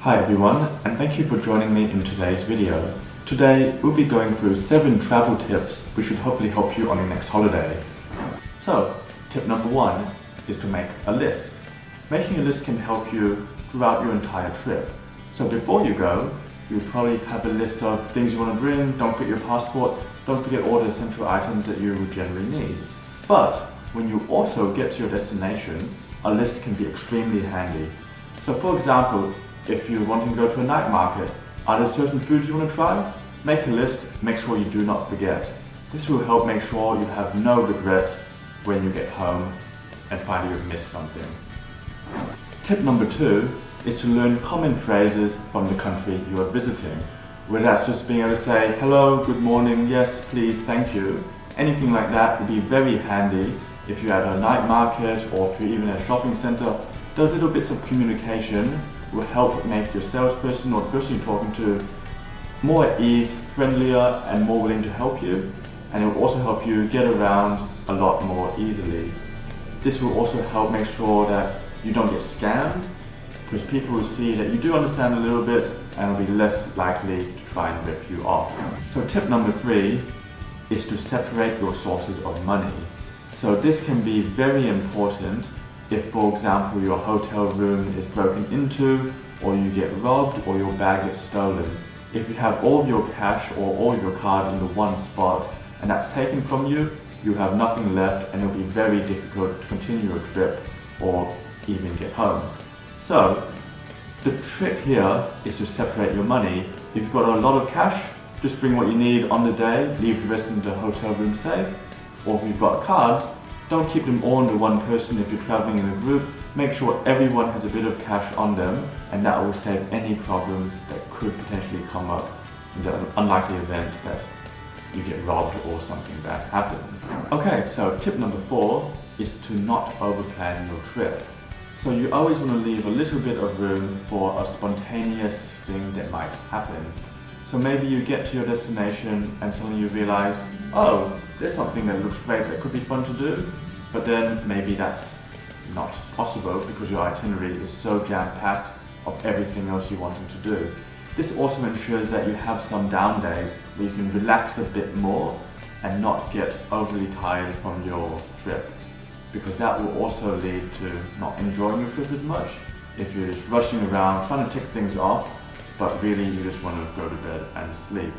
Hi everyone, and thank you for joining me in today's video. Today we'll be going through 7 travel tips which should hopefully help you on your next holiday. So, tip number 1 is to make a list. Making a list can help you throughout your entire trip. So before you go, you'll probably have a list of things you want to bring. Don't forget your passport, don't forget all the essential items that you would generally need. But when you also get to your destination, a list can be extremely handy. So for example, if you're wanting to go to a night market, are there certain foods you want to try? Make a list, make sure you do not forget. This will help make sure you have no regrets when you get home and find you've missed something. Tip number 2 is to learn common phrases from the country you are visiting. Whether that's just being able to say, hello, good morning, yes, please, thank you. Anything like that would be very handy if you're at a night market or if you're even at a shopping center. Those little bits of communication will help make your salesperson or the person you're talking to more at ease, friendlier, and more willing to help you. And it will also help you get around a lot more easily. This will also help make sure that you don't get scammed, because people will see that you do understand a little bit and will be less likely to try and rip you off. So tip number 3 is to separate your sources of money. So this can be very important if, for example, your hotel room is broken into, or you get robbed, or your bag gets stolen. If you have all of your cash or all of your cards in the one spot and that's taken from you, you have nothing left and it'll be very difficult to continue your trip or even get home. So the trick here is to separate your money. If you've got a lot of cash, just bring what you need on the day, leave the rest in the hotel room safe. Or if you've got cards, don't keep them all into one person if you're traveling in a group. Make sure everyone has a bit of cash on them, and that will save any problems that could potentially come up in the unlikely event that you get robbed or something bad happens. Okay, so tip number 4 is to not overplan your trip. So you always want to leave a little bit of room for a spontaneous thing that might happen. So maybe you get to your destination and suddenly you realize, oh, there's something that looks great that could be fun to do, but then maybe that's not possible because your itinerary is so jam-packed of everything else you wanted to do. This also ensures that you have some down days where you can relax a bit more and not get overly tired from your trip, because that will also lead to not enjoying your trip as much if you're just rushing around trying to tick things off, but really you just want to go to bed and sleep.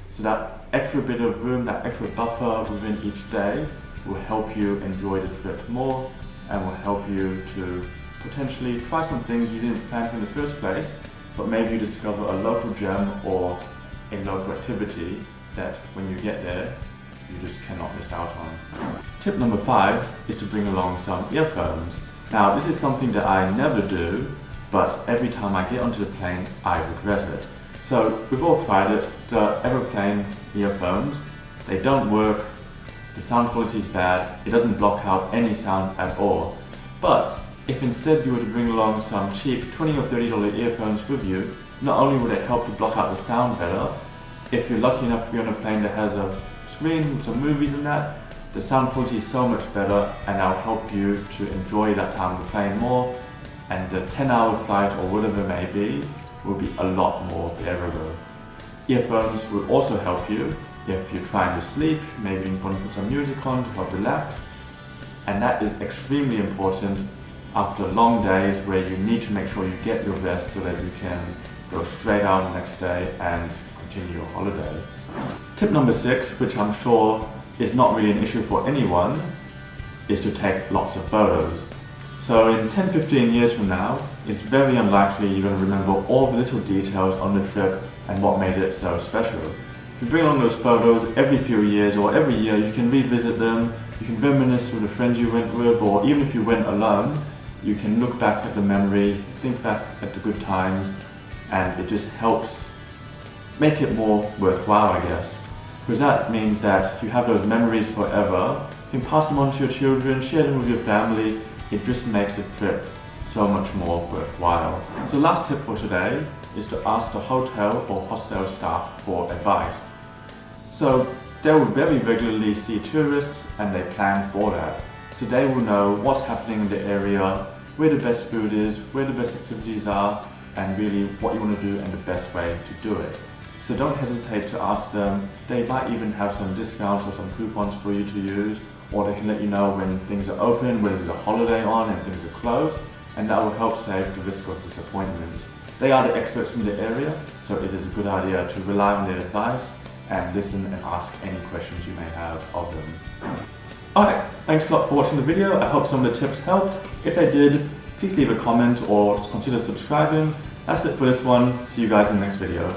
So that extra bit of room, that extra buffer within each day will help you enjoy the trip more and will help you to potentially try some things you didn't plan for in the first place, but maybe you discover a local gem or a local activity that when you get there, you just cannot miss out on. Tip number 5 is to bring along some earphones. Now this is something that I never do, but every time I get onto the plane, I regret it. So we've all tried it, the Aeroplane earphones, they don't work, the sound quality is bad, it doesn't block out any sound at all. But if instead you were to bring along some cheap $20 or $30 earphones with you, not only would it help to block out the sound better, if you're lucky enough to be on a plane that has a screen with some movies and that, the sound quality is so much better and that'll help you to enjoy that time of the plane more, and the 10-hour flight or whatever it may be will be a lot more bearable. Earphones will also help you if you're trying to sleep, maybe you want to put some music on to help relax, and that is extremely important after long days where you need to make sure you get your rest so that you can go straight out the next day and continue your holiday. Tip number 6, which I'm sure is not really an issue for anyone, is to take lots of photos. So in 10-15 years from now, it's very unlikely you're going to remember all the little details on the trip and what made it so special. If you bring along those photos every few years or every year, you can revisit them, you can reminisce with the friends you went with, or even if you went alone, you can look back at the memories, think back at the good times, and it just helps make it more worthwhile, I guess. Because that means that you have those memories forever, you can pass them on to your children, share them with your family. It just makes the trip so much more worthwhile. So last tip for today is to ask the hotel or hostel staff for advice. So they will very regularly see tourists and they plan for that. So they will know what's happening in the area, where the best food is, where the best activities are, and really what you want to do and the best way to do it. So don't hesitate to ask them. They might even have some discounts or some coupons for you to use, or they can let you know when things are open, when there's a holiday on and things are closed, and that will help save the risk of disappointments. They are the experts in the area, so it is a good idea to rely on their advice and listen and ask any questions you may have of them. Alright, thanks a lot for watching the video. I hope some of the tips helped. If they did, please leave a comment or consider subscribing. That's it for this one. See you guys in the next video.